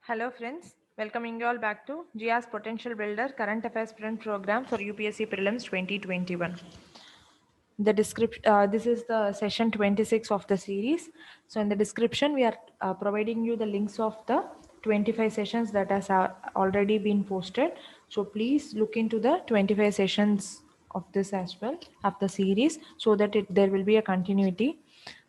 Hello friends, welcoming you all back to GIA's Potential Builder Current Affairs Print Program for UPSC Prelims 2021. The description, this is the session 26 of the series. So in the description, we are providing you the links of the 25 sessions that has already been posted. So please look into the 25 sessions of this as well, of the series, so that there will be a continuity.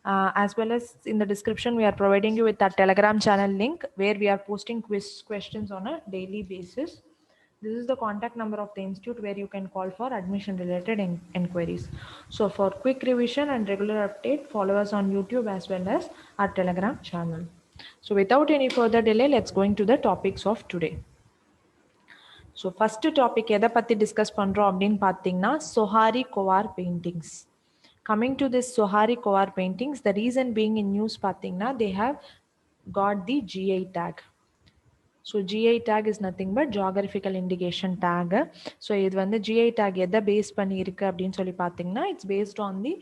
As well as in the description, we are providing you with that Telegram channel link where we are posting quiz questions on a daily basis. This is the contact number of the institute where you can call for admission related inquiries. So for quick revision and regular update, follow us on YouTube as well as our Telegram channel. So without any further delay, let's go into the topics of today. So first topic எதை பற்றி discuss பண்ணுறோம் அப்படின்னு பார்த்தீங்கன்னா Sohrai Khovar paintings. Coming to this Sohrai Khovar paintings, the reason being in news பார்த்தீங்கன்னா they have got the GI tag. So GI tag is nothing but geographical indication tag. So இது வந்து GI take எதை base பண்ணி இருக்கு அப்படின்னு சொல்லி பார்த்தீங்கன்னா it's based on the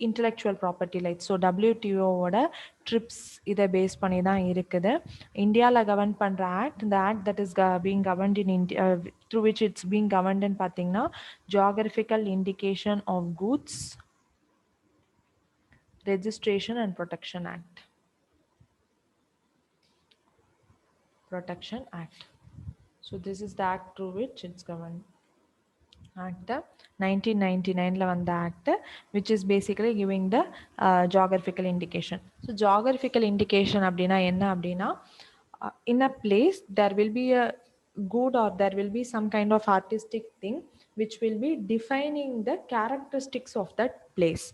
intellectual property rights. So டபிள்யூடிஓவோட ட்ரிப்ஸ் இதை பேஸ் பண்ணி தான் இருக்குது. இந்தியாவில் கவர்ன் பண்ணுற ஆக்ட், இந்த act that is being governed in India through which it's being கவர்ன்டுன்னு பார்த்தீங்கன்னா geographical indication of goods registration and protection act. Protection Act. So this is the act through which it's governed. Act 1999 வந்த act which is basically giving the geographical indication. So geographical indication அப்படின்னா என்ன அப்படின்னா in a place there will be a good or there will be some kind of artistic thing which will be defining the characteristics of that place.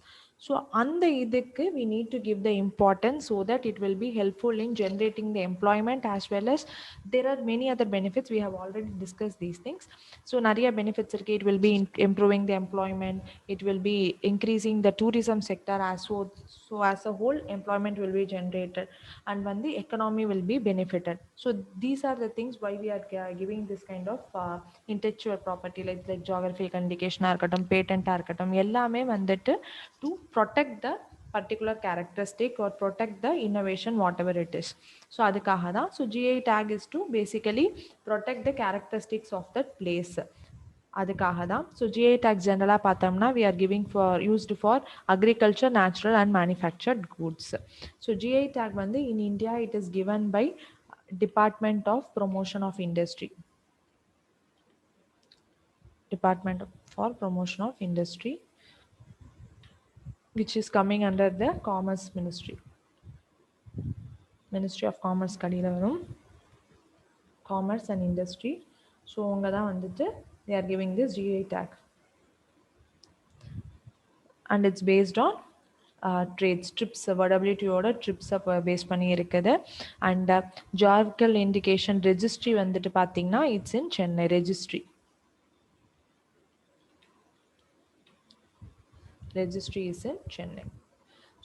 So அந்த இதுக்கு we need to give the importance so that it will be helpful in generating the employment as well as there are many other benefits. We have already discussed these things. So நிறைய benefits இருக்கு. It will be improving the employment, it will be increasing the tourism sector as so as a whole employment will be generated and when the economy will be benefited. So these are the things why we are giving this kind of intellectual property like geographical indication இருக்கட்டும், patent இருக்கட்டும், எல்லாமே வந்துட்டு to protect the particular characteristic or protect the innovation whatever it is. So அதுக்காக தான். So GI tag is to basically protect the characteristics of that place. அதுக்காக தான். So GI tags ஜென்ரலாக பார்த்தோம்னா we are giving for used for agriculture, natural and manufactured goods. So GI tag வந்து in India it is given by department of promotion of industry. Department for Promotion of Industry, which is coming under the Commerce Ministry. Ministry of Commerce கடியில் வரும், Commerce and Industry. So அவங்க தான் வந்துட்டு they are giving this GI tag and it's based on trades, trips, WTOட trips base பண்ணி இருக்குது. And geographical indication registry வந்துட்டு பார்த்தீங்கன்னா it's in Chennai registry. Registry is in Chennai.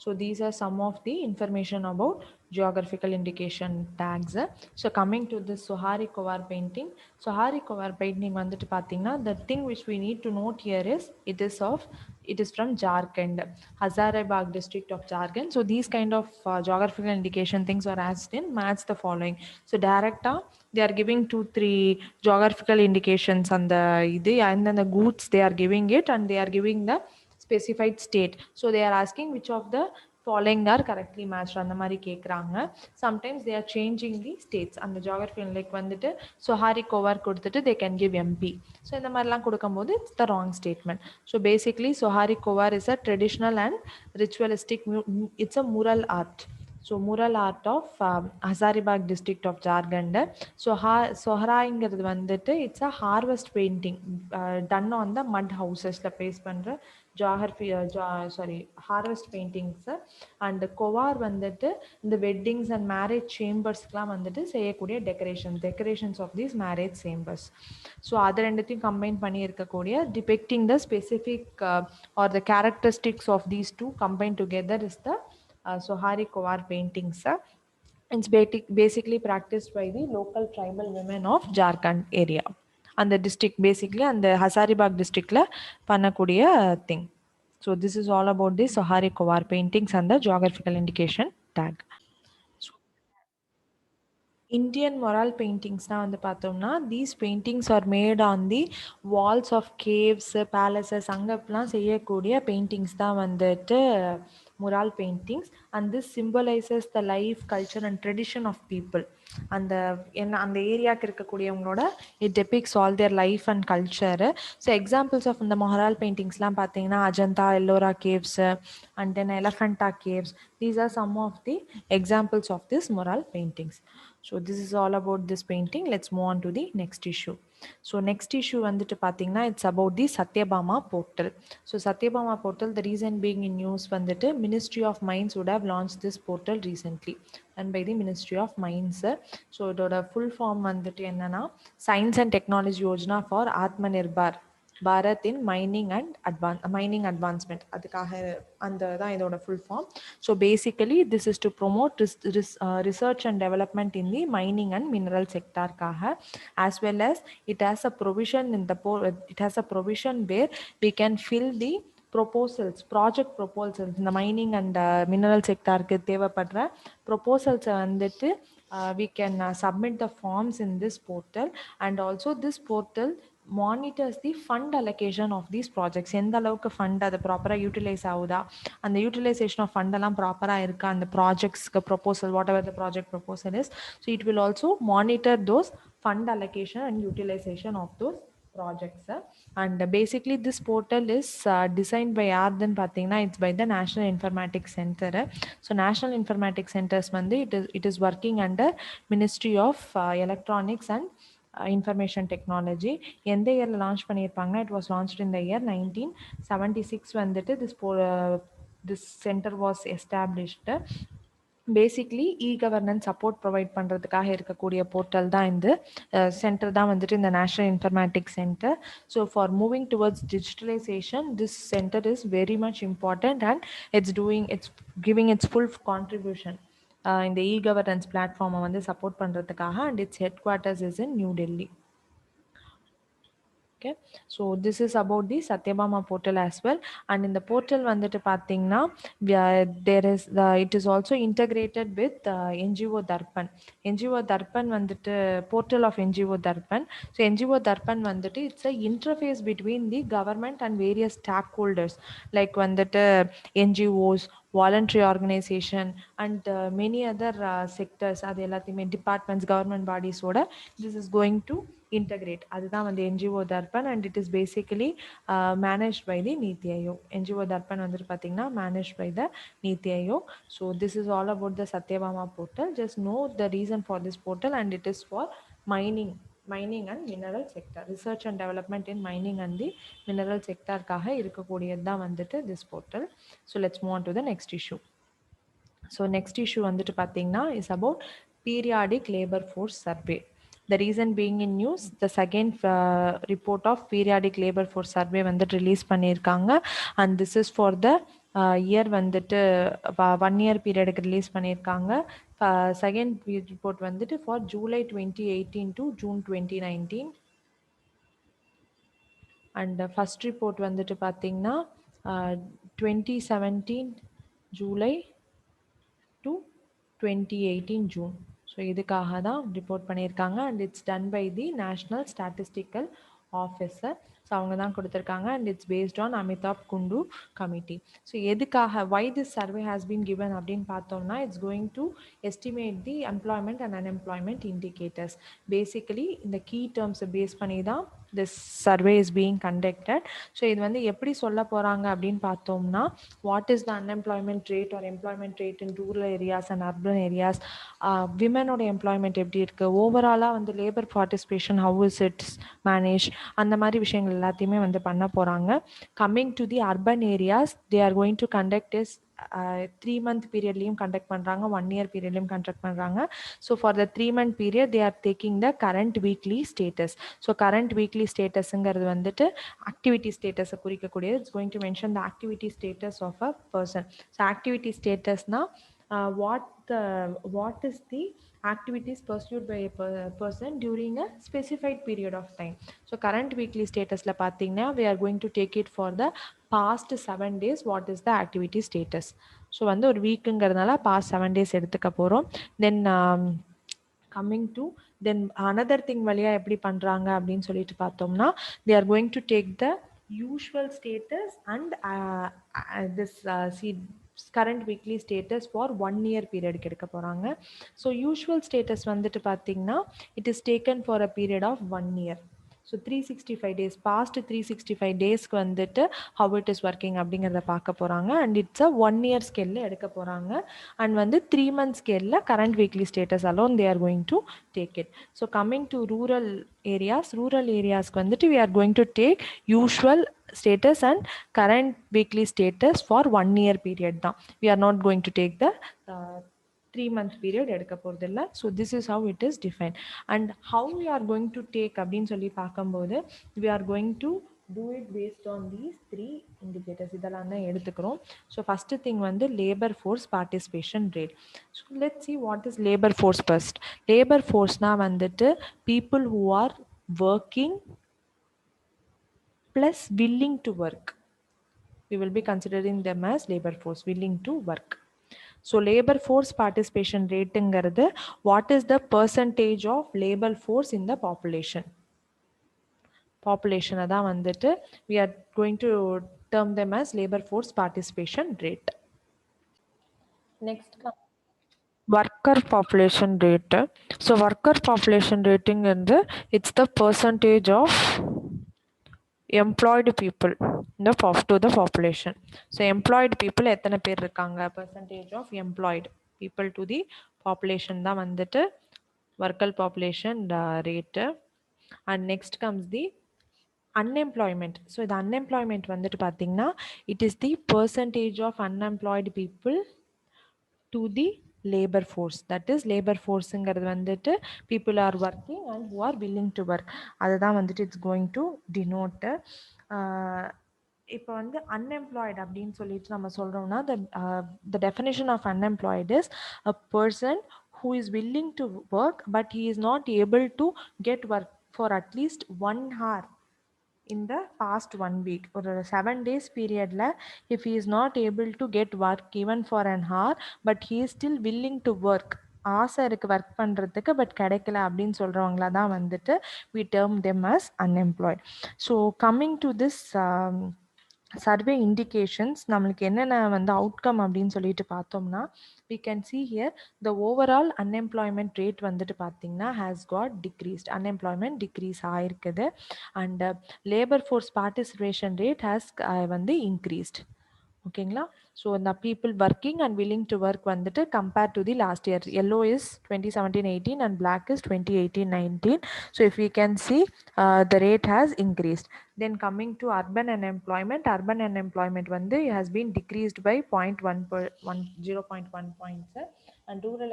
So these are some of the information about geographical indication tags. So coming to this Sohari Kovar painting. Sohari Kovar painting வந்துட்டு பார்த்தீங்கன்னா the thing which we need to note here is it is from Jharkhand, Hazaribagh district of Jharkhand. So these kind of geographical indication things are asked in match the following. So directa they are giving 2-3 geographical indications on the and then the goods they are giving it and they are giving the specified state. So they are asking which of the following are correctly matched அந்த மாதிரி கேட்குறாங்க. Sometimes they are changing the states அந்த geography like வந்துட்டு சொஹாரி கோவார் கொடுத்துட்டு they can give MP. So இந்த மாதிரிலாம் கொடுக்கும்போது it's the wrong statement. So basically சொஹாரி கோவார் is a traditional and ritualistic, it's a mural art. So mural art of Hazaribagh district of Jharkhand. So Sohraங்கிறது வந்துட்டு it's a harvest painting done on the mud housesல base பண்ணுற harvest paintings. And Khovar வந்துட்டு இந்த weddings and marriage சேம்பர்ஸ்க்குலாம் வந்துட்டு செய்யக்கூடிய decorations of these marriage chambers. So அது ரெண்டுத்தையும் கம்பைன் பண்ணி இருக்கக்கூடிய depicting the specific or the characteristics of these two combine together is the Sohari Kovar paintings. It's basically practiced by the local tribal women of Jharkhand area. And the district basically and the Hazaribagh district la பண்ணக்கூடிய thing. So this is all about the Sohari Kovar paintings and the geographical indication tag. Indian mural பெயிண்டிங்ஸ்னால் வந்து பார்த்தோம்னா these paintings are made on the walls of caves palaces அங்கெல்லாம் செய்யக்கூடிய paintings தான் வந்துட்டு mural paintings and this symbolises the life culture and tradition of people அந்த அந்த ஏரியாவுக்கு இருக்கக்கூடியவங்களோட it depicts all their life and culture. So examples of இந்த mural பெயிண்டிங்ஸ்லாம் பார்த்தீங்கன்னா Ajanta Ellora caves and then Elephanta caves. These are some of the examples of this morale paintings. So this is all about this painting. Let's move on to the next issue. So next issue வந்துட்டு பார்த்தீங்கன்னா it's about the Satyabama portal. So Satyabama portal, the reason being in news வந்துட்டு Ministry of Mines would have launched this portal recently and by the Ministry of Mines. So இதோட full form வந்துட்டு என்னன்னா Science and Technology Yojana for Atmanirbhar Bharat in mining advancement, அதுக்காக அந்த தான் இதோட full form. So basically this is to promote research and development in the mining and mineral செக்டார்க்காக, as well as it has a provision where we can fill the project proposals இந்த mining and mineral செக்டாருக்கு தேவைப்படுற ப்ரொபோசல்ஸை வந்துட்டு we can submit the forms in this portal. And also this portal monitors the fund allocation of these projects. எந்த அளவுக்கு fund அது ப்ராப்பராக utilise ஆகுதா, அந்த utilisation of ஃபண்டெல்லாம் ப்ராப்பராக இருக்கா அந்த ப்ராஜெக்ட்ஸ்க்கு proposal, whatever the project proposal is. So it will also monitor those fund allocation and utilization of those projects. And basically this portal is designed by யார்துன்னு பார்த்தீங்கன்னா it's by the National Informatics Center. So National Informatics Centers வந்து it is working under Ministry of Electronics and Information Technology. எந்த இயரில் launch பண்ணியிருப்பாங்கன்னா it was launched in the year 1976 வந்துட்டு this center was established. Basically governance support provide பண்ணுறதுக்காக இருக்கக்கூடிய portal தான் இந்த centre தான் வந்துட்டு இந்த national informatics centre. So for moving towards digitalisation this centre is very much important and it's giving it's full contribution இந்த governance பிளாட்ஃபார்மை வந்து support பண்ணுறதுக்காக. And it's head quarters is in new Delhi. Okay, so this is about the Satyabama portal as well. And in the portal வந்துட்டு பார்த்தீங்கன்னா it is also integrated with NGO Darpan. NGO Darpan வந்துட்டு portal of NGO Darpan. So NGO Darpan வந்துட்டு it's a interface between the government and various stakeholders like வந்துட்டு NGOs, voluntary organization and many other sectors, அது எல்லாத்தையுமே departments, government பாடிஸோட this is going to integrate. அதுதான் வந்து NGO Darpan and it is basically managed by the Niti Aayog. NGO Darpan வந்துட்டு பார்த்தீங்கன்னா managed by the Niti Aayog. So this is all about the Satyabama portal. Just know the reason for this portal and it is for mining and mineral sector, research and development in mining and the mineral sectorக்காக இருக்கக்கூடியது தான் வந்துட்டு this portal. So let's move on to the next issue. So next issue வந்துட்டு பார்த்தீங்கன்னா is about periodic labor force survey. The reason being in news, the second report of periodic labor force survey வந்துட்டு release பண்ணியிருக்காங்க. And this is for the year வந்துட்டு 1 year பீரியடுக்கு release பண்ணியிருக்காங்க. Second report வந்துட்டு for July 2018 to June 2019. And first report வந்துட்டு பார்த்தீங்கன்னா 2017 July to 2018 June. So இதுக்காக தான் report பண்ணியிருக்காங்க. And it's done by the national statistical officer. So அவங்க தான் கொடுத்துருக்காங்க. And it's based on Amitabh Kundu committee. So எதுக்காக why this survey has been given அப்படின்னு பார்த்தோம்னா it's going to estimate the employment and unemployment indicators. Basically இந்த key டேர்ம்ஸை base பண்ணி தான் this survey is being conducted. So இது வந்து எப்படி சொல்ல போகிறாங்க அப்படின்னு பார்த்தோம்னா what is the unemployment rate or employment rate in rural areas and urban areas, விமனோட எம்ப்ளாய்மெண்ட் எப்படி இருக்குது, ஓவராலாக வந்து labour participation how is it's manage, அந்த மாதிரி விஷயங்கள் எல்லாத்தையுமே வந்து பண்ண போகிறாங்க. Coming to the urban areas they are going to conduct is 3 month பீரியட்லையும் கண்டக்ட் பண்ணுறாங்க, 1 year பீரியட்லையும் கண்டக்ட் பண்ணுறாங்க. So for the 3 month period they are taking the current weekly status. So current weekly ஸ்டேட்டஸுங்கிறது வந்துட்டு ஆக்டிவிட்டி ஸ்டேட்டஸை குறிக்கக்கூடியது. It's going to mention the activity status of a person. So activity ஸ்டேட்டஸ்னால் what is the activities pursued by a person during a specified period of time. So current weekly statusல பார்த்தீங்கன்னா we are going to take it for the past 7 days. What is the activity status? So வந்து ஒரு வீக்குங்கிறதுனால past 7 days எடுத்துக்க போகிறோம். தென் coming to then another thing வழியா எப்படி பண்றாங்க அப்படின்னு சொல்லிட்டு பார்த்தோம்னா they are going to take the usual status and this current weekly status for 1 year period எடுக்க போறாங்க. So usual status வந்துட்டு பார்த்தீங்கன்னா it is taken for a period of 1 year. So 365 days past 365 டேஸ்க்கு வந்துட்டு how it is working அப்படிங்கிறத பார்க்க போகிறாங்க and it's a 1 year ஸ்கேலில் எடுக்க போகிறாங்க அண்ட் வந்து 3 month ஸ்கேலில் current weekly status alone they are going to take it. So coming to rural ஏரியாஸ்க்கு வந்துட்டு we are going to take usual status and current weekly status for 1 year period தான். We are not going to take the 3 month period எடுக்க போகிறதில்ல. So this is how it is define and how we are going to take அப்படின்னு சொல்லி பார்க்கும்போது we are going to do it based on these 3 indicators. இதெல்லாம் தான் எடுத்துக்கிறோம். So first thing வந்து labour force participation rate. So let see what is labour force first. Labour ஃபோர்ஸ்னால் வந்துட்டு people who are working plus willing to work. We will be considering them as labor force willing to work. So labor force participation rate ingaradu what is the percentage of labor force in the population adha vandittu we are going to term them as labor force participation rate. Next worker population rate. So worker population rating and it's the percentage of employed people to the population. So employed people எத்தனை பேர் இருக்காங்க percentage of employed people to the population தான் வந்துட்டு worker population rate. And next comes the unemployment. So the unemployment வந்துட்டு பார்த்தீங்கன்னா it is the percentage of unemployed people to the labor force. That is labor forceங்கிறது வந்துட்டு people are working and who are willing to work. அதுதான் வந்துட்டு it's going to denote. இப்போ வந்து unemployed அப்படின்னு சொல்லிட்டு நம்ம சொல்கிறோம்னா the definition of unemployed is a person who is willing to work but he is not able to get work for at least 1 hour in the past 1 week or a 7 days period la if he is not able to get work even for an hour but he is still willing to work ஆசை இருக்குது work பண்ணுறதுக்கு but கிடைக்கல அப்படின்னு சொல்கிறவங்கள தான் வந்துட்டு we term them as unemployed. So coming to this survey indications நம்மளுக்கு என்னென்ன வந்து அவுட்கம் அப்படின்னு சொல்லிட்டு பார்த்தோம்னா we can see here the overall unemployment rate வந்துட்டு பார்த்தீங்கன்னா has got decreased. unemployment decrease ஆயிருக்குது and labor force participation rate has வந்து increased. ஓகேங்களா. ஸோ இந்த people working and willing to work வந்துட்டு compare to the last year yellow is 2017-18 and black is 2018-19. So if we can see the rate has increased. Then coming to urban unemployment வந்து has been decreased by 0.1 points and rural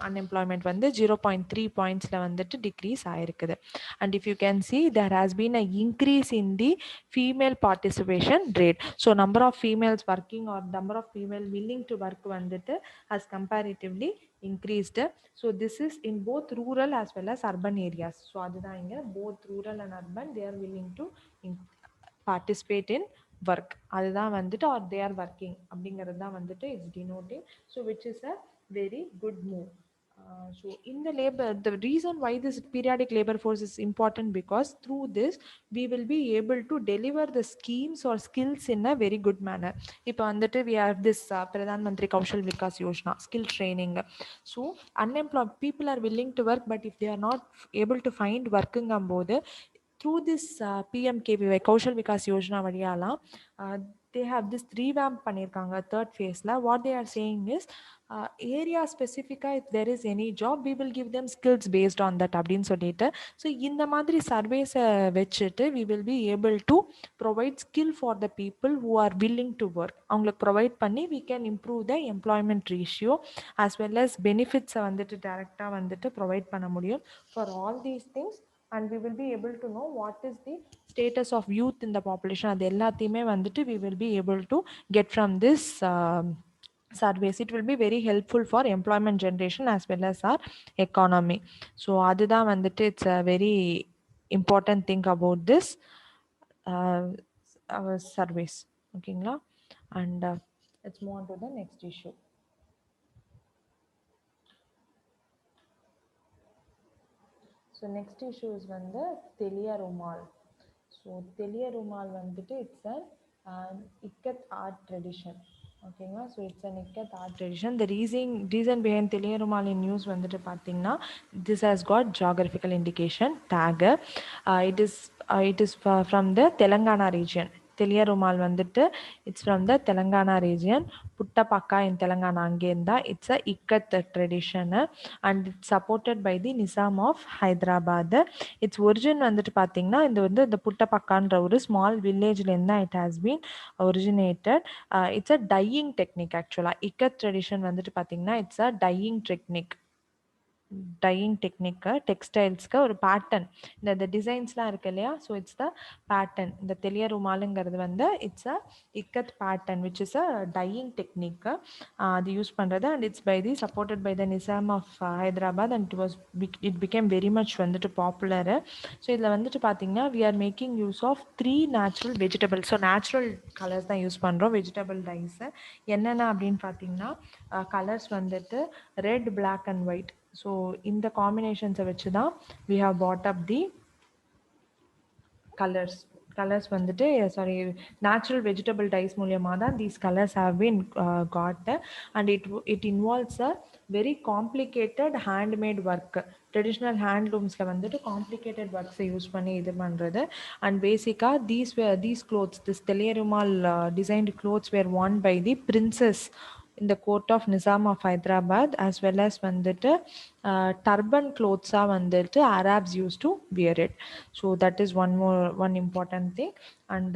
unemployment வந்து 0.3 pointsல வந்துட்டு decrease ஆயிருக்குது. And if you can see there has been a increase in the female participation rate. So number of females working or number of female willing to work வந்துட்டு has comparatively increased. So this is in both rural as well as urban areas. So அதுதான் இங்க both rural and urban they are willing to participate in work. அதுதான் வந்துட்டு or they are working அப்படிங்கிறது தான் வந்துட்டு it's denoting. So which is a very good move. So in the labor, the reason why this periodic labor force is important because through this we will be able to deliver the schemes or skills in a very good manner. இப்போ வந்துட்டு we have this Pradhan Mantri Kaushal Vikas Yojana skill training. So unemployed people are willing to work but if they are not able to find working போது through this PMKVY Kaushal Vikas Yojana வழியாலாம் they have this revamp பண்ணியிருக்காங்க third phaseல. what they are saying is area specifica if there is any job we will give them skills based on that அப்படின்னு சொல்லிட்டு so இந்த மாதிரி சர்வேஸை வச்சுட்டு we will be able to provide skill for the people who are willing to work. அவங்களுக்கு provide பண்ணி we can improve the employment ratio as well as benefits வந்துட்டு டைரெக்டாக வந்துட்டு ப்ரொவைட் பண்ண முடியும் for all these things. And we will be able to know what is the status of youth in the population. அது எல்லாத்தையுமே வந்துட்டு we will be able to get from this surveys. It will be very helpful for employment generation as well as our economy. So அதுதான் வந்துட்டு it's a very important thing about this our surveys. ஓகேங்களா. And let's move on to the next issue. So next issue is வந்து Telia Rumal. So Telia Rumal வந்துட்டு it's an ikat art tradition. ஓகேங்களா, so it's an ikat art tradition. The reason behind Telia Rumal in news வந்துட்டு பார்த்தீங்கன்னா, this has got geographical indication tag. It is from the Telangana region. Telia Rumal வந்துட்டு it's from the Telangana region. Puttapaka in Telangana அங்கேருந்தா. It's a ikat tradition and it's supported by the Nizam of Hyderabad. It's origin வந்துட்டு பார்த்தீங்கன்னா, இது வந்து இந்த புட்டபக்கான்ற ஒரு ஸ்மால் வில்லேஜ்லேருந்து தான் it has been originated. It's a dying technique. ஆக்சுவலாக இக்கத் ட்ரெடிஷன் வந்துட்டு பார்த்தீங்கன்னா it's a dying technique. Dying technique டெக்ஸ்டைல்ஸ்க்கு ஒரு பேட்டர்ன். இந்த டிசைன்ஸ்லாம் இருக்கு இல்லையா, ஸோ இட்ஸ் த பேட்டர்ன். இந்த தெளிய ருமாலுங்கிறது வந்து it's a ikat pattern which is a dying technique. அது யூஸ் பண்ணுறது and it's by the supported by the Nizam of Hyderabad and it became very much வந்துட்டு பாப்புலரு. ஸோ இதில் வந்துட்டு பார்த்தீங்கன்னா we are making use of 3 natural vegetables. So natural colours தான் use பண்ணுறோம், vegetable dyes. என்னென்ன அப்படின்னு பார்த்தீங்கன்னா கலர்ஸ் வந்துட்டு red, black and white. So இந்த காம்பினேஷன்ஸை வச்சு தான் we have pot up the colours வந்துட்டு நேச்சுரல் வெஜிடபிள் டைஸ் மூலியமாக தான் these colours have been got. And it involves a very complicated handmade work. Traditional ஹேண்ட்லூம்ஸில் வந்துட்டு காம்ப்ளிகேட்டட் ஒர்க்ஸை யூஸ் பண்ணி இது பண்ணுறது. அண்ட் பேசிக்காக these clothes, this Telia Rumal designed clothes were worn by the princes in the court of Nizam of Hyderabad, as well as வந்துட்டு turban clothes-ஆ வந்துட்டு Arabs used to wear it. So that is one important thing. And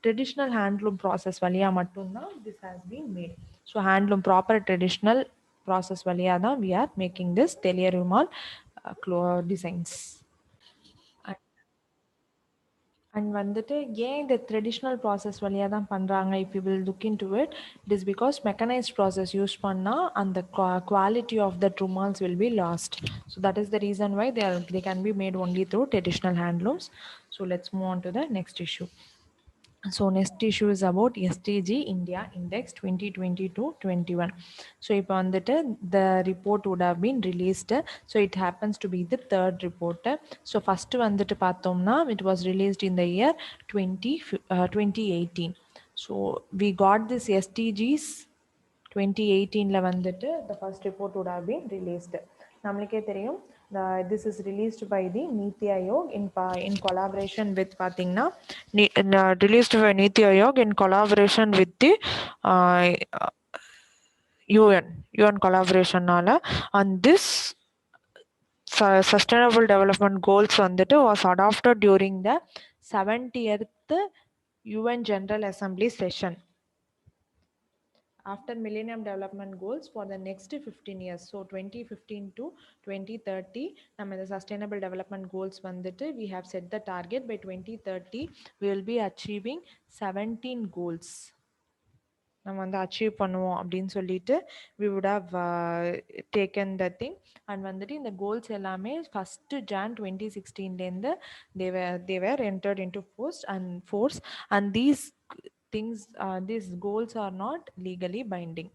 traditional handloom process வழியா மட்டும்தான் this has been made. So handloom proper traditional process வழியா தான் we are making this Telia Rumal designs. And வந்துட்டு ஏன் இந்த traditional process வழியாக தான் பண்ணுறாங்க, if you will look into it, it is because mechanised process use பண்ணால் அந்த quality of the rumals will be lost. So that is the reason why they can be made only through traditional handlooms. So let's move on to the next issue. So next issue is about STG India Index 2020-21. So இப்போ வந்துட்டு the report would have been released. So it happens to be the third report. So first வந்துட்டு பார்த்தோம்னா it was released in the year 2018. So we got this STGs 2018ல வந்துட்டு the first report would have been released. நம்மளுக்கே தெரியும், this is released by the Niti Aayog in collaboration with பார்த்தீங்கன்னா released by Niti Aayog in collaboration with the UN collaborationனால. and this sustainable development goals வந்துட்டு was adopted during the 70th UN General Assembly session after Millennium Development Goals for the next 15 years. So 2015 to 2030 நம்ம இந்த sustainable development goals வந்துட்டு we have set the target by 2030 we will be achieving 17 goals. நம்ம வந்து achieve பண்ணுவோம் அப்படின்னு சொல்லிட்டு we would have taken the thing. and வந்துட்டு இந்த கோல்ஸ் எல்லாமே 1st Jan 2016லேருந்து they were entered into force and these things these goals are not legally binding.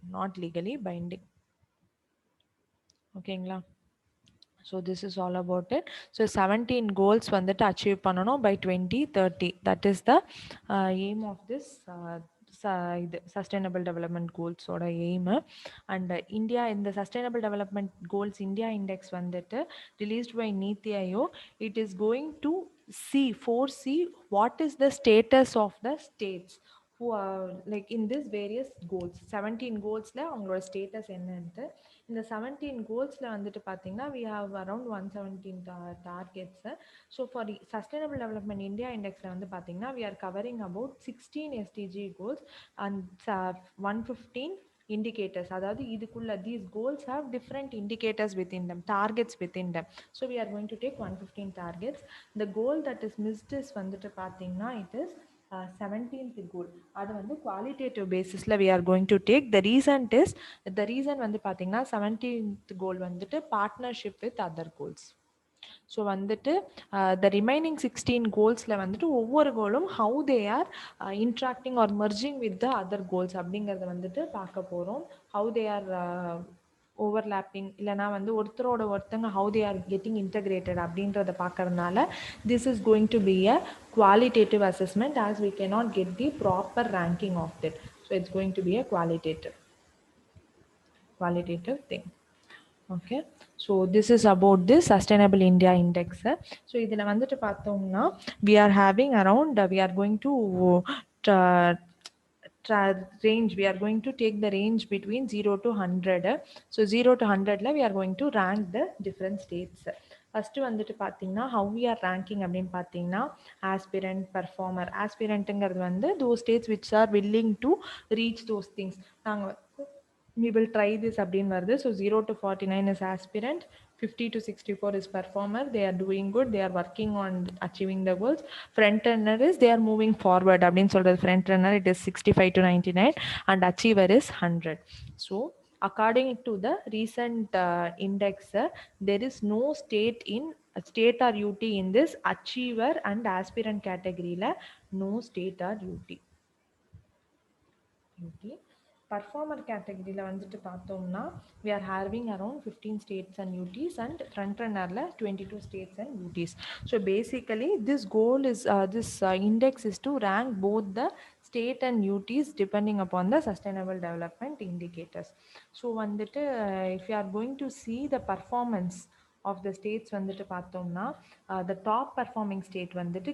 ஓகேங்களா, so this is all about it. So 17 goals வந்துட்டு achieve பண்ணணும் by 2030. that is the aim of this sustainable development goals ஓட aim. and India in the sustainable development goals India index வந்துட்டு released by Niti Aayog, it is going to foresee what is the status of the states who are like in this various goals. 17 goalsல அவங்களோட status என்னன்ட்டு. இந்த 17 கோல்ஸில் வந்துட்டு பார்த்தீங்கன்னா we have around 117 targets. So for the sustainable development India indexல வந்து பார்த்தீங்கன்னா we are covering about 16 SDG goals and 115 indicators. அதாவது இதுக்குள்ள these goals have different indicators within them, targets within them. So we are going to take 115 targets. The goal that is missed is வந்துட்டு பார்த்தீங்கன்னா it is 17th goal. அது வந்து qualitative பேசிஸில் we are going to take. the reason வந்து பார்த்தீங்கன்னா 17th goal வந்துட்டு partnership with other goals. So வந்துட்டு the remaining 16 கோல்ஸில் வந்துட்டு ஒவ்வொரு கோலும் how they are interacting or merging with the other goals அப்படிங்கிறத வந்துட்டு பார்க்க போகிறோம். ஹவு தே ஆர் ஓவர்லாப்பிங் இல்லைனா வந்து ஒருத்தரோட ஒருத்தங்க how they are getting integrated அப்படின்றத பார்க்கறதுனால this is going to be a qualitative assessment as we cannot get the proper ranking of it. So it's going to be a qualitative thing. Okay, so this is about the sustainable India index. So இதில் வந்துட்டு பார்த்தோம்னா we are having around we are going to range, we are going to take the range between 0 to 100. So 0 to 100 we are going to rank the different states. First வந்துட்டு பார்த்தீங்கன்னா how we are ranking அப்படின்னு பார்த்தீங்கன்னா aspirant performer. Aspirantங்கிறது வந்து those states which are willing to reach those things. நாங்கள் we will try this அப்படின்னு வருது. So 0 to 49 is aspirant, 50 to 64 is performer, they are doing good, they are working on achieving the goals. Front runner is they are moving forward அப்படின்னு சொல்றது. Front runner it is 65 to 99 and achiever is 100. So according to the recent index, there is no state or UT in this achiever and aspirant category la, no state or UT. Performer category la vandu pathomna we are having around 15 states and UTs and front runner la 22 states and UTs. So basically this goal is this index is to rank both the state and UTs depending upon the sustainable development indicators. So vandu if you are going to see the performance of the states vandu pathomna the top performing state vandu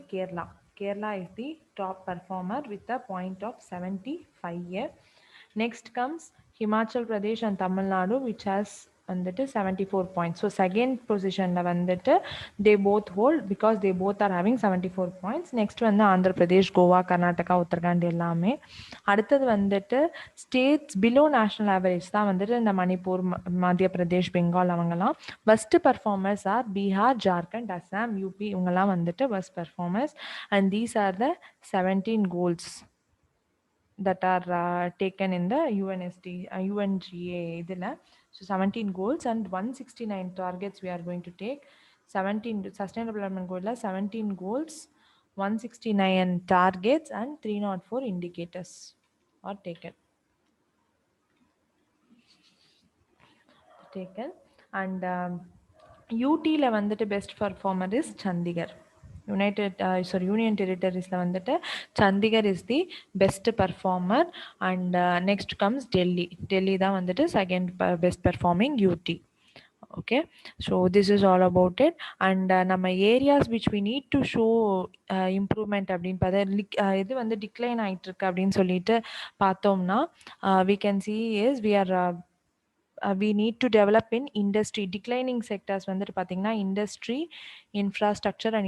Kerala is the top performer with a point of 75. Next comes Himachal Pradesh and Tamil Nadu, which has வந்துட்டு 74 points. So second positionல வந்துட்டு they both hold because they both are having 74 points. Next வந்து ஆந்திர பிரதேஷ், கோவா, கர்நாடகா, உத்தரகாண்ட் எல்லாமே. அடுத்தது வந்துட்டு states below national average தான் வந்துட்டு இந்த மணிப்பூர், மத்திய பிரதேஷ், பெங்கால் அவங்கலாம். First performers are Bihar, Jharkhand, Assam, UP இவங்கெல்லாம் வந்துட்டு first performers and these are the 17 goals that are taken in the UNGA idhila. So 17 goals and 169 targets we are going to take. 17 sustainable development goal 17 goals, 169 targets and 304 indicators are taken and UT la vandu best performer is Chandigarh. Union Territories la vandu Chandigarh is the best performer and next comes Delhi da vandu second best performing UT. Okay, so this is all about it and நம்ம areas which we need to show improvement அப்படின்னு பார்த்தா இது வந்து decline ஆயிட்டு இருக்கு அப்படின்னு சொல்லிட்டு பார்த்தோம்னா we can see is we need to develop in industry. Declining sectors வந்துட்டு பார்த்தீங்கன்னா industry, infrastructure and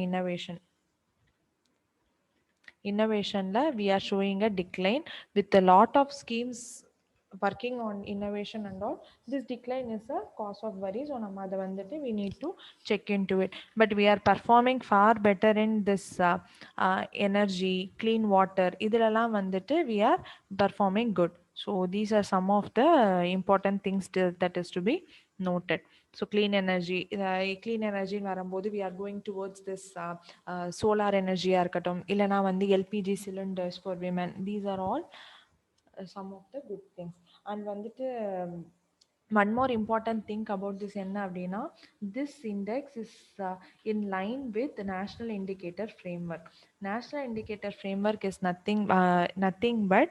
innovationல we are showing a decline with a lot of schemes working on innovation and all. This decline is a cause of worry, so நம்ம அதை வந்துட்டு we need to check into it, but we are performing far better in this energy, clean water இதிலெல்லாம் வந்துட்டு we are performing good. So these are some of the important things that is to be noted. So clean energy வரும்போது we are going towards this solar energy இருக்கட்டும் இல்லைனா வந்து LPG cylinders for women. These are all some of the good things. And வந்துட்டு one more important thing about this என்ன அப்படின்னா this index is in line with the national indicator framework. National indicator framework is nothing but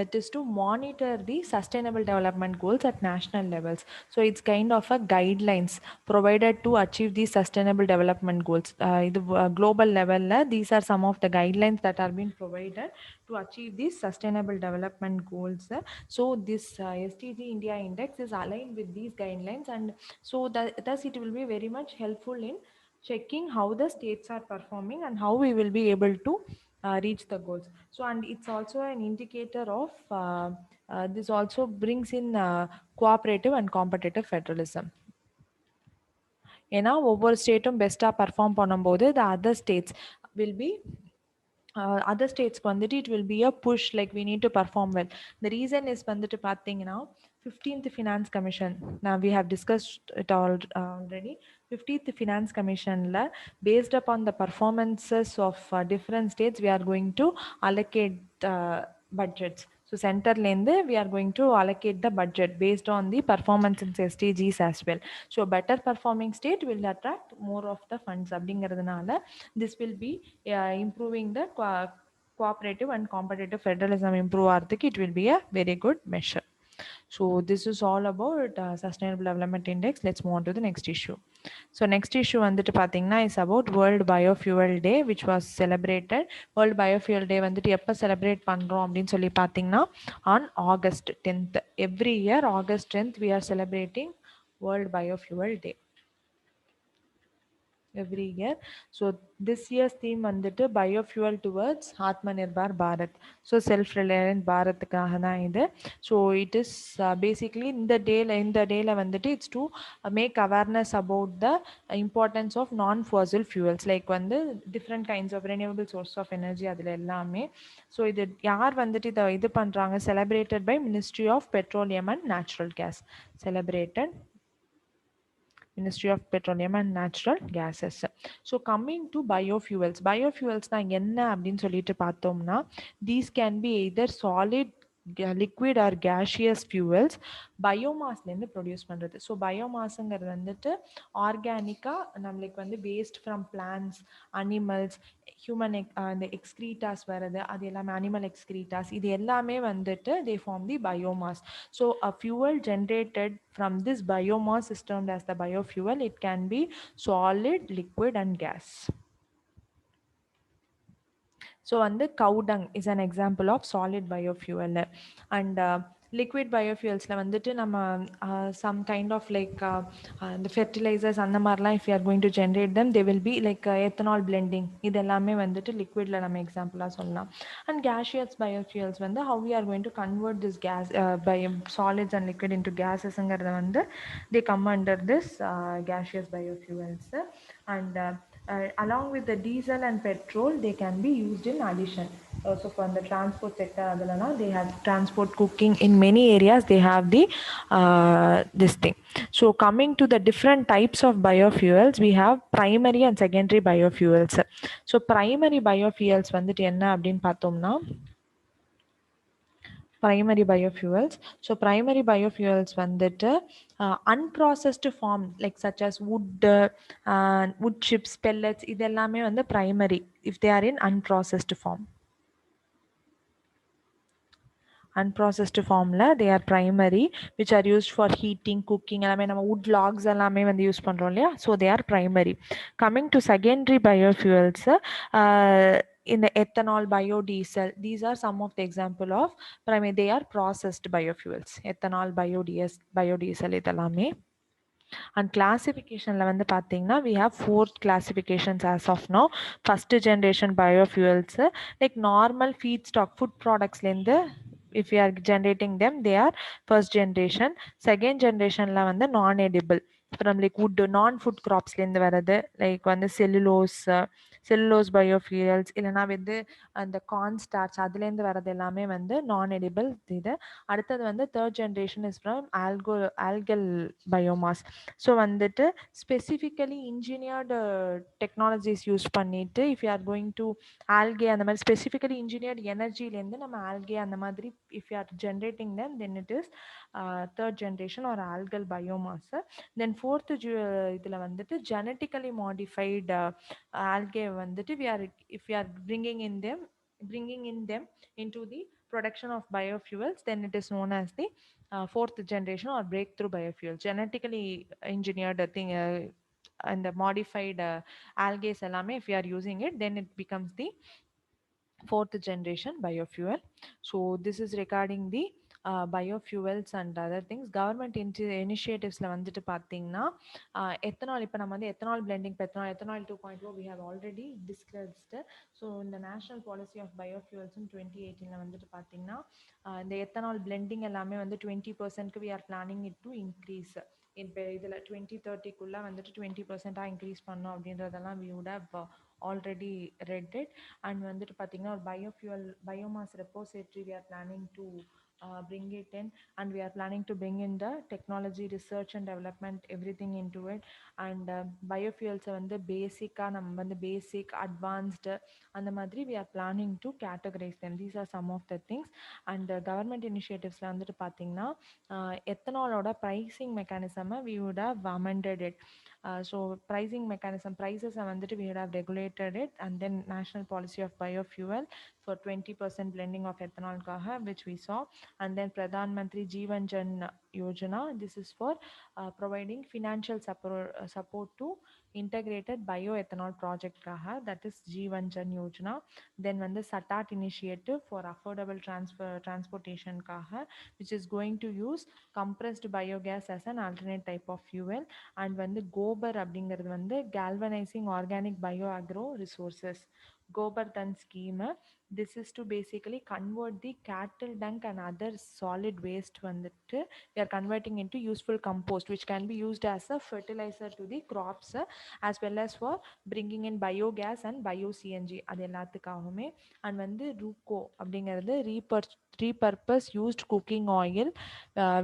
it is to monitor the sustainable development goals at national levels. So it's kind of a guidelines provided to achieve these sustainable development goals. இது global level these are some of the guidelines that are being provided to achieve these sustainable development goals. So this SDG India index is aligned with these guidelines and so thus it will be very much helpful in checking how the states are performing and how we will be able to reach the goals. So and it's also an indicator of this also brings in cooperative and competitive federalism. ஏன்னா ஒவ்வொரு ஸ்டேட்டும் பெஸ்ட்டாக perform பண்ணும்போது the other states will be other states வந்துட்டு it will be a push like we need to perform well. The reason is வந்துட்டு பார்த்தீங்கன்னா 15th finance commission, now we have discussed it all already. 15th finance commission la based upon the performances of different states we are going to allocate budgets. So center lende we are going to allocate the budget based on the performance and SDGs as well. So better performing state will attract more of the funds அப்படிங்கிறதுனால this will be improving the cooperative and competitive federalism improve ஆகிறதுக்கு it will be a very good measure. So this is all about sustainable development index. Let's move on to the next issue. So next issue வந்துட்டு பார்த்தீங்கன்னா is about World Biofuel Day which was celebrated. World Biofuel Day வந்துட்டு எப்போ celebrate பண்ணுறோம் அப்படின்னு சொல்லி பார்த்தீங்கன்னா on August 10th. Every year August 10th we are celebrating World Biofuel Day every year. So this year's theme வந்துட்டு biofuel towards Atmanirbhar Bharat. So self-reliant பாரத்துக்காக தான் இது. So it is basically இந்த டேல வந்துட்டு it's to make awareness about the importance of non-fossil fuels like வந்து different kinds of renewable source of energy அதில் எல்லாமே. So இது யார் வந்துட்டு இது பண்ணுறாங்க celebrated by Ministry of Petroleum and Natural Gas. Celebrated Ministry of Petroleum and Natural Gases. So coming to biofuels. Biofuels நான் என்ன அப்படின்னு சொல்லிட்டு பார்த்தோம்னா these can be either solid liquid or gaseous fuels பயோமாஸ்லேருந்து ப்ரொடியூஸ் பண்ணுறது. ஸோ பயோமாஸுங்கிறது வந்துட்டு ஆர்கானிக்காக நம்மளுக்கு வந்து waste from plants animals human அந்த எக்ஸ்க்ரீட்டாஸ் வருது அது எல்லாமே அனிமல் எக்ஸ்க்ரீட்டாஸ் இது எல்லாமே வந்துட்டு they form the biomass. So a fuel generated from this biomass is termed as the biofuel. It can be solid, liquid and gas. So and the cow dung is an example of solid biofuel. And liquid biofuels la வந்துட்டு நம்ம some kind of like the fertilizers அந்த மாதிரிலாம் if you are going to generate them they will be like ethanol blending இது எல்லாமே வந்துட்டு liquidல நம்ம எக்ஸாம்பிளாக சொல்லலாம். And gaseous biofuels வந்து how we are going to convert this gas by solids and liquid into gasesங்கிறத வந்து they come under this gaseous biofuels. And along with the diesel and petrol they can be used in addition. So for the transport sector adalana they have transport cooking in many areas they have the this thing. So coming to the different types of biofuels we have primary and secondary biofuels. So primary biofuels வந்துட்டு என்ன அப்படின்னு பார்த்தோம்னா primary biofuels. So primary biofuels வந்துட்டு unprocessed form like such as wood chips pellets இது எல்லாமே வந்து primary if they are in unprocessed form. Unprocessed formula they are primary which are used for heating cooking எல்லாமே நம்ம wood logs எல்லாமே வந்து use பண்றோம் இல்லையா. So they are primary. Coming to secondary biofuels in the ethanol biodiesel these are some of the example of primary they are processed biofuels ethanol biodiesel இதெல்லாமே. And classificationல வந்து பார்த்தீங்கன்னா we have 4 classifications as of now. First generation biofuels like normal feedstock food productsலேருந்து if we are generating them they are first generation. Second generationல வந்து non edible from like wood non food cropsலேருந்து வரது like வந்து cellulose biofuels இல்லைனா வந்து அந்த corn starch அதுலேருந்து வரது எல்லாமே வந்து non edible இது. அடுத்தது வந்து third generation is from algal biomass. So வந்துட்டு ஸ்பெசிஃபிக்கலி இன்ஜினியர்டு டெக்னாலஜிஸ் யூஸ் பண்ணிட்டு if you are going to algae அந்த மாதிரி ஸ்பெசிஃபிக்கலி இன்ஜினியர்டு எனர்ஜிலேருந்து நம்ம ஆல்கே அந்த மாதிரி if you are generating then it is third generation ஒரு ஆல்கல் பயோமாஸ். தென் fourth இதில் வந்துட்டு ஜெனட்டிக்கலி மாடிஃபைடு ஆல்கே வந்துட்டு if we are bringing in them into the production of biofuels then it is known as the fourth generation or breakthrough biofuel genetically engineered thing and the modified algae எல்லாமே if you are using it then it becomes the fourth generation biofuel. So this is regarding the biofuels and other things. Government initiatives வந்துட்டு பார்த்தீங்கன்னா ethanol இப்போ நம்ம வந்து ethanol blending ethanol 2.0 we have already discussed. So in the national policy of biofuels in 2018 வந்துட்டு பார்த்தீங்கன்னா இந்த ethanol blending எல்லாமே வந்து 20% we are planning it to increase. இப்போ இதில் 2030க்குள்ள வந்துட்டு 20% இன்க்ரீஸ் பண்ணோம் அப்படின்றதெல்லாம் we would have already read it. And வந்துட்டு பார்த்தீங்கன்னா ஒரு biofuel biomass repository we are planning to bring it in, and we are planning to bring in the technology research and development everything into it. And biofuels வந்து பேசிக்காக நம்ம வந்து பேசிக் advanced அந்த மாதிரி we are planning to categorize them. These are some of the things. And government initiatives வந்துட்டு பார்த்தீங்கன்னா எத்தனாலோட pricing mechanism we would have amended it. So pricing mechanism prices வந்துட்டு we would have regulated it. And then national policy of biofuel for 20% blending of ethanol kaha, which we saw. And then Pradhan Mantri Jeevan Jan Yojana, this is for providing financial support to integrated bioethanol project kaha, that is Jeevan Jan Yojana. Then when the Satat initiative for affordable transportation kaha, which is going to use compressed biogas as an alternate type of fuel. And when the gobar அப்படிங்கிறது வந்து galvanizing organic bioagro resources Gobardhan scheme. This is to basically convert the cattle dung and other solid waste வந்துட்டு we are converting into useful compost, which can be used as a fertilizer to the crops, as well as for bringing in biogas and bio CNG அது எல்லாத்துக்காகவுமே. And வந்து ரூகோ அப்படிங்கிறது repurpose used cooking oil,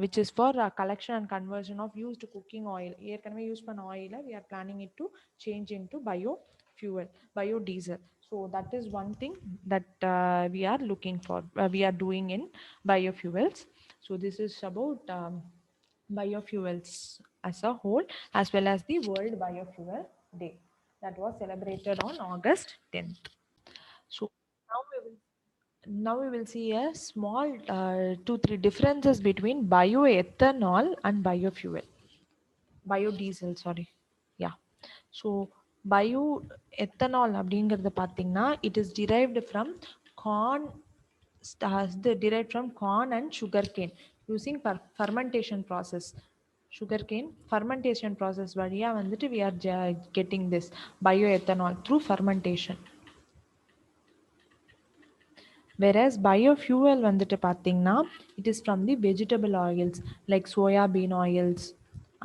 which is for collection and conversion of used cooking oil. ஏற்கனவே use பண்ண ஆயிலை we are planning it to change into biofuel, biodiesel. So that is one thing that we are looking for, we are doing in biofuels. So this is about biofuels as a whole, as well as the World Biofuel Day that was celebrated on August 10th. So now we will see a small 2-3 differences between bioethanol and biofuel, biodiesel, sorry. Yeah. So bioethanol அப்படிங்கிறது பார்த்தீங்கன்னா it is derived from corn, derived from corn and sugarcane using fermentation process. Sugarcane fermentation process வழியா வந்துட்டு we are getting this bioethanol through fermentation. Whereas biofuel வந்துட்டு பார்த்தீங்கன்னா it is from the vegetable oils like soya bean oils,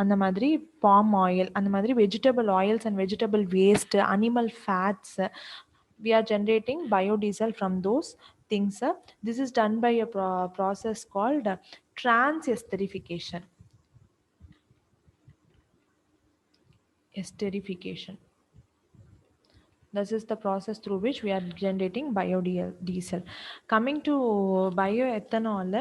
அந்த மாதிரி palm oil, அந்த மாதிரி vegetable oils and vegetable waste, animal fats. We are generating biodiesel from those things. This is done by a process called transesterification. Esterification. This is the process through which we are generating biodiesel. Coming to bioethanol,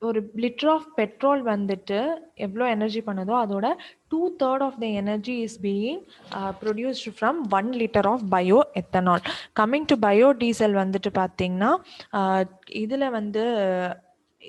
ஒரு litre of petrol வந்துட்டு எவ்வளோ energy பண்ணுதோ அதோட 2/3 of the energy is being produced from 1 litre of bio ethanol. Coming to biodiesel வந்துட்டு பார்த்தீங்கன்னா இதில் வந்து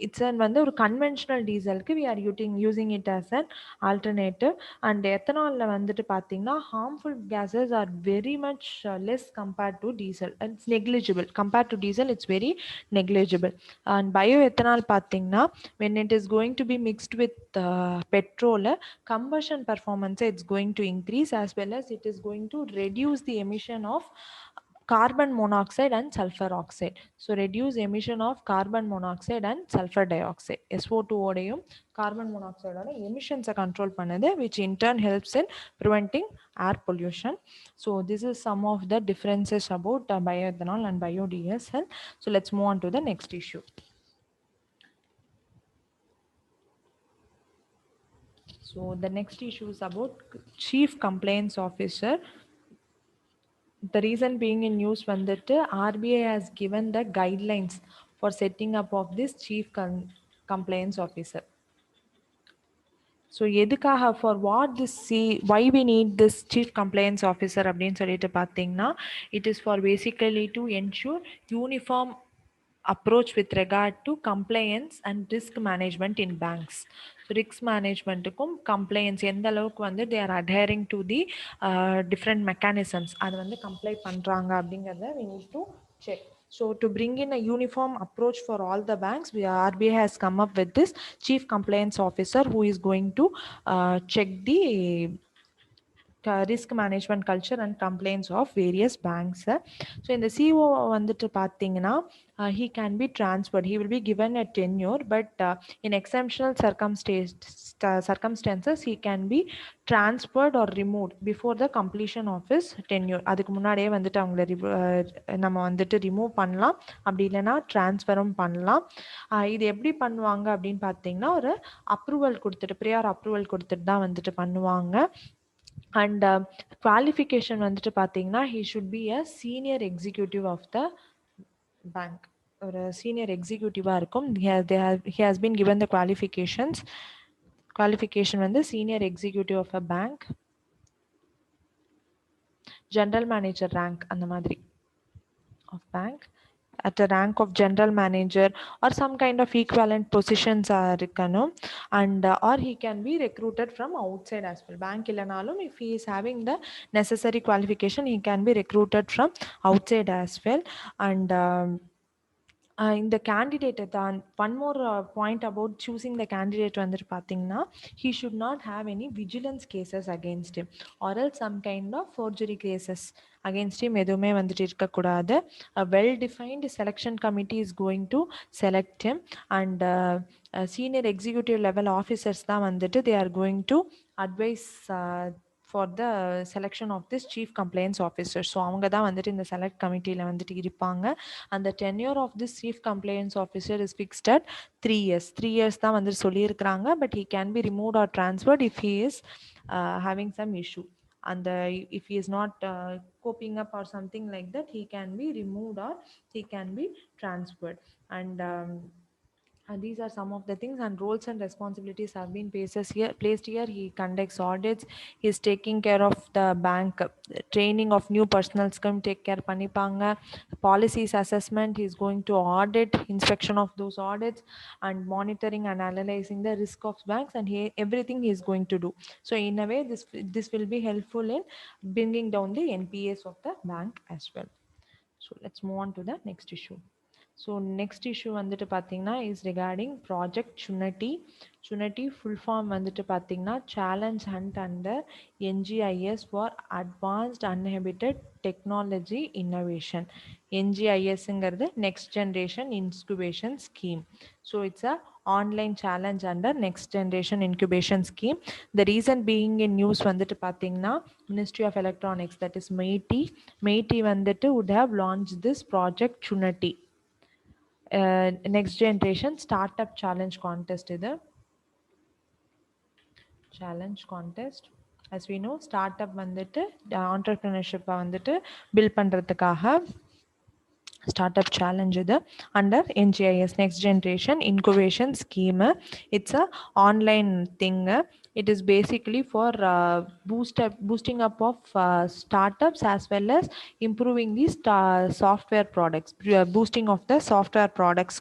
it's வந்து ஒரு கன்வென்ஷனல் டீசலுக்கு we are using it as an alternative. And எத்தனாலில் வந்துட்டு பார்த்தீங்கன்னா harmful gases are very much less compared to diesel. It's negligible compared to diesel, it's very negligible. And bio ethanol பார்த்தீங்கன்னா when it is going to be mixed with petrol, combustion performance it's going to increase, as well as it is going to reduce the emission of carbon monoxide and sulfur oxide. So reduce emission of carbon monoxide and sulfur dioxide. SO2 ஓடையும் carbon monoxide ஓட emissions control பண்ணுது, which in turn helps in preventing air pollution. So this is some of the differences about bioethanol and biodiesel. So let's move on to the next issue. So the next issue is about Chief Compliance Officer. The reason being in news வந்துட்டு RBI has given the guidelines for setting up of this Chief Compliance Officer. So எதுக்காக, for what this why we need this Chief Compliance Officer அப்படின்னு சொல்லிட்டு பார்த்தீங்கன்னா it is for basically to ensure uniform approach with regard to compliance and risk management in banks. So risk managementக்கும் compliance எந்த அளவுக்கு வந்து they are adhering to the different mechanisms, அது வந்து comply பண்றாங்க அப்படிங்கிறத we need to check. So to bring in a uniform approach for all the banks, RBI has come up with this Chief Compliance Officer who is going to check the risk management culture and complaints of various banks. So in the CEO வந்துட்டு பார்த்தீங்கன்னா he can be transferred, he will be given a tenure, but in exceptional circumstances he can be transferred or removed before the completion of his tenure. அதுக்கு முன்னாடியே வந்துட்டு அவங்கள நம்ம வந்துட்டு remove பண்ணலாம், அப்படி இல்லைன்னா ட்ரான்ஸ்ஃபரும் பண்ணலாம். இது எப்படி பண்ணுவாங்க அப்படின்னு பார்த்தீங்கன்னா ஒரு அப்ரூவல் கொடுத்துட்டு ப்ரியார் அப்ரூவல் கொடுத்துட்டு தான் வந்துட்டு பண்ணுவாங்க. அண்ட் குவாலிஃபிகேஷன் வந்துட்டு பார்த்தீங்கன்னா he should be a senior executive of the bank. ஒரு சீனியர் எக்ஸிக்யூட்டிவாக இருக்கும். he has been given the qualification வந்து senior executive of a bank, general manager rank அந்த மாதிரி of bank, at a rank of general manager or some kind of equivalent positions இருக்கணும். And or he can be recruited from outside as well. Bank இல்லனாலும் if he is having the necessary qualification he can be recruited from outside as well. And இந்த கேண்டிடேட்டை தான் one more point about choosing the candidate வந்துட்டு பார்த்தீங்கன்னா he should not have any vigilance cases against him or else some kind of forgery cases against him எதுவுமே வந்துட்டு இருக்கக்கூடாது. A well defined selection committee is going to select him and senior executive level officers தான் வந்துட்டு they are going to advise for the selection of this chief compliance officer. So அவங்க தான் வந்துட்டு இந்த select கமிட்டியில் வந்துட்டு இருப்பாங்க. அந்த tenure of this chief compliance officer is fixed at 3 years. 3 years தான் வந்துட்டு சொல்லியிருக்கிறாங்க. But he can be removed or transferred if he is having some issue. And if he is not coping up or something like that, he can be removed or he can be transferred. And these are some of the things, and roles and responsibilities have been placed here. He conducts audits, he is taking care of the bank training of new personnel come take care panipanga, policies assessment, he is going to audit, inspection of those audits, and monitoring and analyzing the risk of banks, and everything he is going to do. So in a way this will be helpful in bringing down the NPAs of the bank as well. So let's move on to the next issue. So next issue வந்துட்டு பார்த்தீங்கன்னா is regarding project Chunati full form வந்துட்டு பார்த்தீங்கன்னா challenge hunt under NGIS for advanced uninhibited technology innovation. NGISங்கிறது next generation incubation scheme. So it's a online challenge under next generation incubation scheme. The reason being in news வந்துட்டு பார்த்தீங்கன்னா Ministry of Electronics, that is MEITI வந்துட்டு would have launched this project Chunati next generation startup challenge contest. இது challenge contest, as we know startup வந்துட்டு entrepreneurship வந்துட்டு build பண்றதுக்காக startup challenge இது under NGIS next generation incubation scheme. It's a online thing. It is basically for boosting up of startups as well as improving these software products, boosting of the software products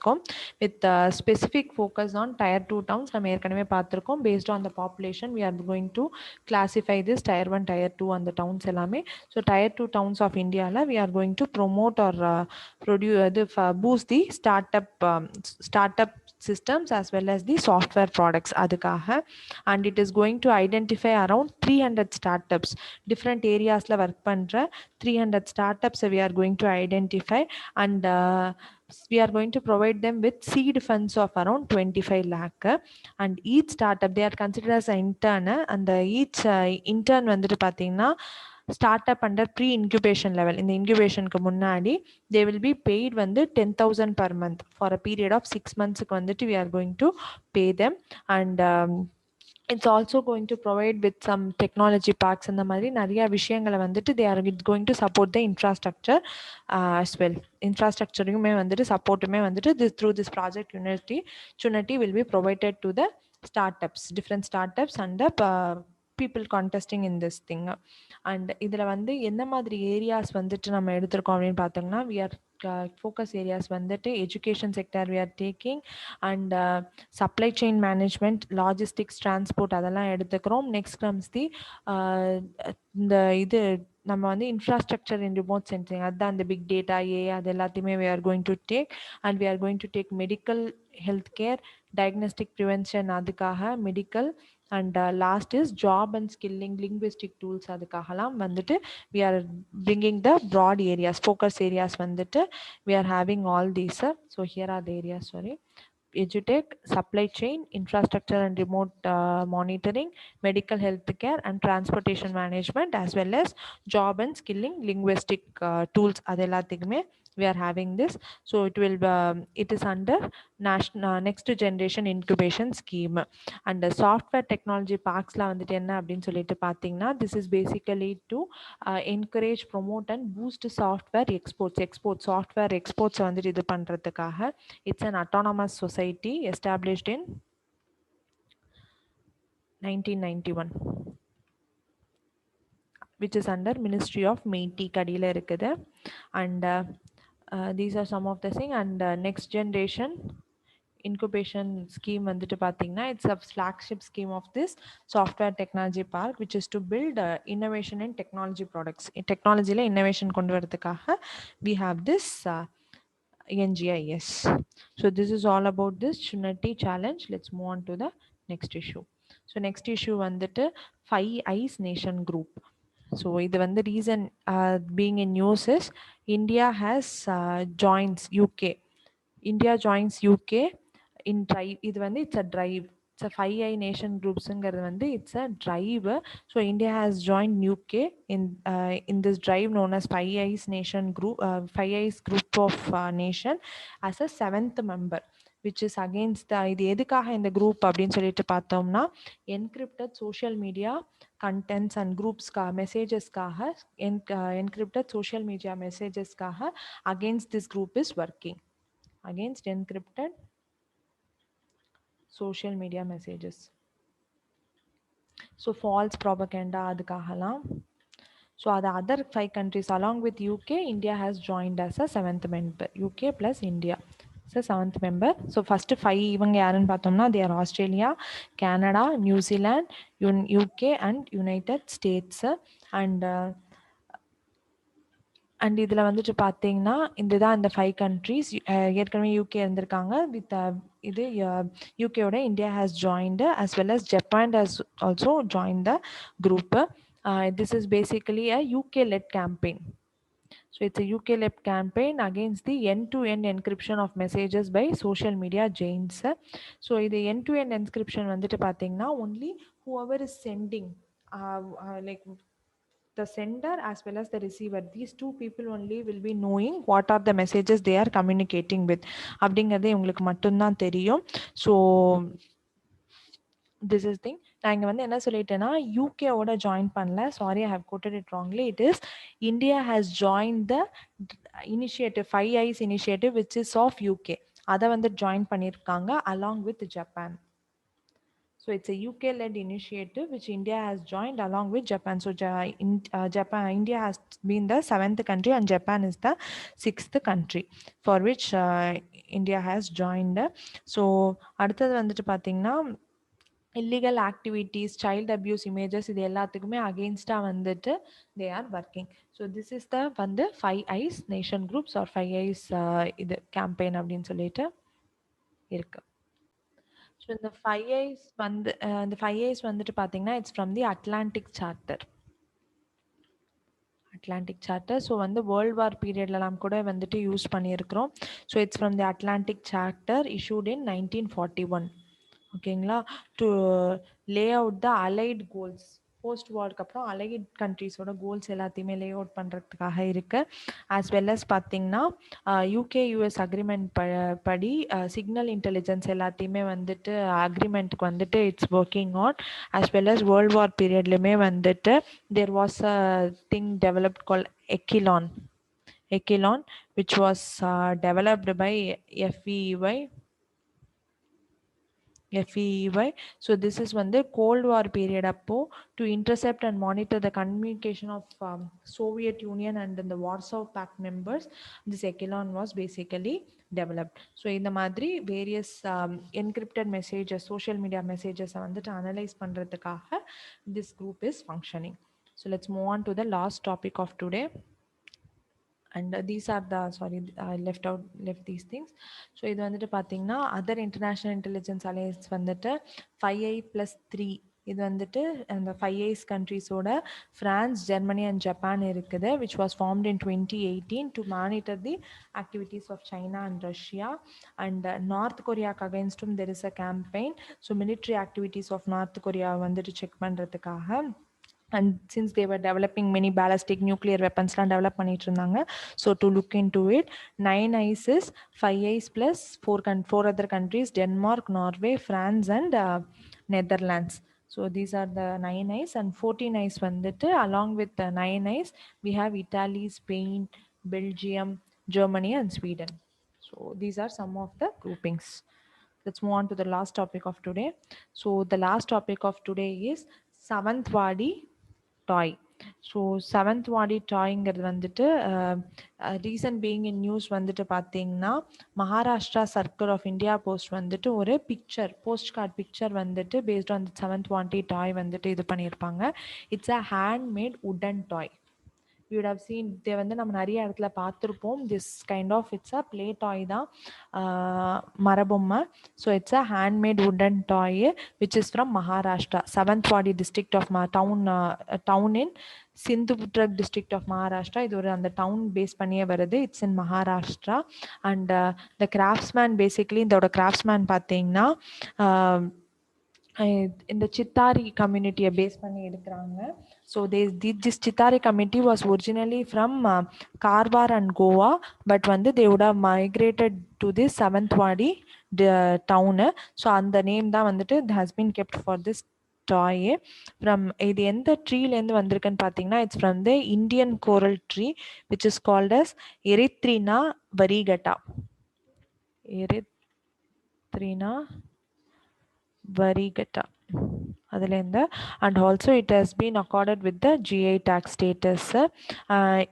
with specific focus on tier 2 towns. நம்ம ஏற்கனவே பார்த்திருக்கோம். Based on the population we are going to classify this tier 1 tier 2 and the towns எல்லாமே. So tier 2 towns of India we are going to promote or boost the startup systems as well as the software products அதுக்காக. And it is going to identify around 300 startups, different areas la work பண்ற 300 startups we are going to identify, and we are going to provide them with seed funds of around 25 lakh. And each startup they are considered as an intern, and each intern வந்துட்டு பார்த்தீங்கன்னா startup under pre-incubation level, in the incubation க்கு முன்னாடி they will be paid வந்து 10,000 per month for a period of 6 months க்கு வந்துட்டு we are going to pay them. And it's also going to provide with some technology parks and the மாதிரி நிறைய விஷயங்களை வந்துட்டு they are going to support the infrastructure as well. Infrastructureயுமே வந்துட்டு சப்போர்ட்டுமே வந்துட்டு through this project Chunati will be provided to the startups, different startups and the people contesting in this thing. And இதில் வந்து என்ன மாதிரி ஏரியாஸ் வந்துட்டு நம்ம எடுத்திருக்கோம் அப்படின்னு பார்த்தோம்னா we are focus areas வந்துட்டு education sector we are taking, and supply chain management, logistics, transport அதெல்லாம் எடுத்துக்கிறோம். Next comes the இந்த இது நம்ம வந்து infrastructure in remote sensing, அதுதான் அந்த big data அது எல்லாத்தையுமே we are going to take. And we are going to take medical healthcare, diagnostic prevention அதுக்காக medical, and last is job and skilling linguistic tools. அதுக்காகலாம் வந்துட்டு we are bringing the broad areas, focus areas வந்துட்டு we are having all these. So here are the areas, sorry. Edutech, supply chain, infrastructure and remote monitoring, medical healthcare and transportation management, as well as job and skilling linguistic tools. அதெல்லாத்துக்குமே we are having this. So it is under national next generation incubation scheme. And the software technology parksல வந்துட்டு என்ன அப்படின்னு சொல்லிட்டு பார்த்தீங்கன்னா, this is basically to encourage, promote and boost software exports software exports வந்துட்டு இது பண்றதுக்காக. It's an autonomous society established in 1991, which is under Ministry of Meiti கடியில இருக்குது. And these are some of the thing. And next generation incubation scheme வந்துட்டு பார்த்தீங்கன்னா, it's a flagship scheme of this software technology park, which is to build innovation in technology products. Technologyல innovation கொண்டு வரதுக்காக we have this NGIS. So this is all about this Trinity challenge. Let's move on to the next issue. So next issue வந்துட்டு Five Eyes Nation Group. So இது வந்து reason being in news is India has joins UK. India joins UK in drive. இது வந்து it's a drive. It's a Five Eye Nation Groupsங்கிறது வந்து it's a drive. So India has joined UK in this drive known as Five Eyes Nation Group, Five Eyes Group of Nation as a seventh member, which is against the இது எதுக்காக இந்த group அப்படின்னு சொல்லிட்டு பார்த்தோம்னா, encrypted social media contents and groups messagesக்காக encrypted social media messagesக்காக against this group is working. Against encrypted social media messages. So false propaganda அதுக்காகலாம். So the other five countries along with UK, India has joined as a seventh member. UK plus India. So seventh member. So first five இவங்க யாருன்னு பார்த்தோம்னா, they are Australia, Canada, New Zealand, UK and United States. And இதில் வந்துட்டு பார்த்தீங்கன்னா, இதுதான் இந்த five countries. ஏற்கனவே UK இருந்திருக்காங்க. வித் இது யூகேயோட India has joined as well as Japan has also join the group. This is basically a UK led campaign. So it's a UK led campaign against the end-to-end encryption of messages by social media giants. So the end-to-end encryption வந்துட்டு பார்த்தீங்கன்னா, only whoever is sending like the sender as well as the receiver, these two people only will be knowing what are the messages they are communicating with அப்படிங்கிறது உங்களுக்கு மட்டும்தான் தெரியும். So this is thing. நான் இங்கே வந்து என்ன சொல்லிட்டேன்னா, யூகேவோட ஜாயின் பண்ணல, sorry I have quoted it wrongly. It is India has join the initiative five eyes initiative which is of UK. அதை வந்து ஜாயின் பண்ணியிருக்காங்க along with Japan. So it's a UK-led initiative which India has joined along with Japan. So India has been the seventh country and Japan is the sixth country for which India has joined. So அடுத்தது வந்துட்டு பார்த்தீங்கன்னா, illegal activities, child abuse images, இது எல்லாத்துக்குமே அகெயின்ஸ்டாக வந்துட்டு they are working. So this is the வந்து Five Eyes Nation Groups or Five Eyes இது campaign அப்படின்னு சொல்லிட்டு இருக்கு. ஸோ இந்த ஃபைவ் ஐஸ் வந்துட்டு பார்த்தீங்கன்னா, it's from the Atlantic charter. So வந்து வேர்ல்ட் வார் பீரியட்லலாம் கூட வந்துட்டு யூஸ் பண்ணியிருக்கிறோம். So it's from the Atlantic charter issued in 1941. ஓகேங்களா, to lay out the allied goals. Post வார்க்கு அப்புறம் அலைட் கண்ட்ரீஸோட கோல்ஸ் எல்லாத்தையுமே லே அவுட் பண்ணுறதுக்காக இருக்குது. ஆஸ் வெல் அஸ் பார்த்தீங்கன்னா, யூகே யூஎஸ் அக்ரிமெண்ட் படி சிக்னல் இன்டெலிஜென்ஸ் எல்லாத்தையுமே வந்துட்டு அக்ரிமெண்ட்டுக்கு வந்துட்டு it's working on. As well as world war பீரியட்லையுமே வந்துட்டு there was a thing developed call Echelon, which was developed by FEEY. So this is when the Cold War period appo to intercept and monitor the communication of Soviet Union and then the Warsaw Pact members. This Echelon was basically developed. So in the madri various encrypted messages, social media messages வந்துட்டு analyze பண்றதுக்காக this group is functioning. So let's move on to the last topic of today. And these are the, sorry, I left these things. So இது வந்துட்டு பார்த்தீங்கன்னா, other international intelligence alliance வந்துட்டு 5i+3 இது வந்துட்டு அந்த 5 கண்ட்ரிஸோட France, Germany and Japan இருக்குது, which was formed in 2018 to monitor the activities of China and Russia. And North Koreaக்கு against there is a campaign. So military activities of North Korea வந்துட்டு check பண்ணுறதுக்காக, and since they were developing many ballistic nuclear weaponsலாம் develop பண்ணிட்டு இருந்தாங்க, so to look into it, 9 eyes is 5 eyes plus 4 other countries, Denmark, Norway, France and Netherlands. So these are the 9 eyes, and 14 eyes வந்துட்டு along with the 9 eyes we have Italy, Spain, Belgium, Germany and Sweden. So these are some of the groupings. Let's move on to the last topic of today. So the last topic of today is Savantwadi toy. So Savantwadi டாய்ங்கிறது வந்துட்டு reason being in news வந்துட்டு பார்த்தீங்கன்னா, Maharashtra circle of India post வந்துட்டு ஒரு post card picture வந்துட்டு based on Savantwadi toy வந்துட்டு இது பண்ணியிருப்பாங்க. It's a handmade wooden toy. You would have seen, இதை வந்து நம்ம நிறைய இடத்துல பார்த்துருப்போம். This kind of it's a play toy தான், மரபொம்மை. So it's a handmade wooden toy which is from Maharashtra, Savantwadi district of town in Sindhudurg district of Maharashtra. இது ஒரு அந்த டவுன் பேஸ் பண்ணியே வருது. It's in Maharashtra. And the craftsman, basically இதோட கிராஃப்ட்ஸ்மேன் பார்த்தீங்கன்னா இந்த சித்தாரி கம்யூனிட்டியை பேஸ் பண்ணி எடுக்கிறாங்க. So this Chitari community was originally from Karwar and Goa, but வந்து they would have migrated to this Savantwadi town. So அந்த நேம் தான் வந்துட்டு has been kept for this toy. From இது எந்த ட்ரீலேருந்து வந்திருக்குன்னு பார்த்தீங்கன்னா, it's from the Indian coral tree which is called as erythrina variegata. Erythrina variegata அதுலேருந்து. And also it has been accorded with the GI tag status.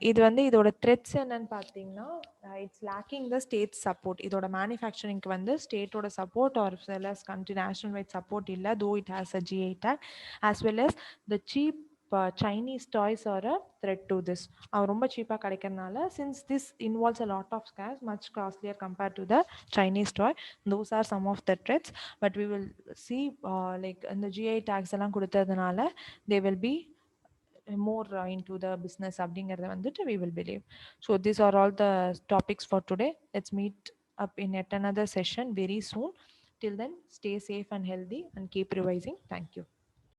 இது வந்து இதோட threats என்னன்னு பார்த்தீங்கன்னா, it's lacking the state support. இதோட மேனுஃபேக்சரிங்க்கு வந்து ஸ்டேட்டோட support or well as country national wide support இல்லை, though it has a GI tag, as well as the cheap Chinese toys are a threat to this. அவன் ரொம்ப சீப்பாக கிடைக்கிறதுனால, since this involves a lot of scars, much costlier compared to the Chinese toy, those are some of the threats. But we will see like in the GI tags எல்லாம் கொடுத்ததுனால they will be more into the business அப்படிங்கிறத வந்துட்டு we will believe. So these are all the topics for today. Let's meet up in yet another session very soon. Till then, stay safe and healthy and keep revising. Thank you.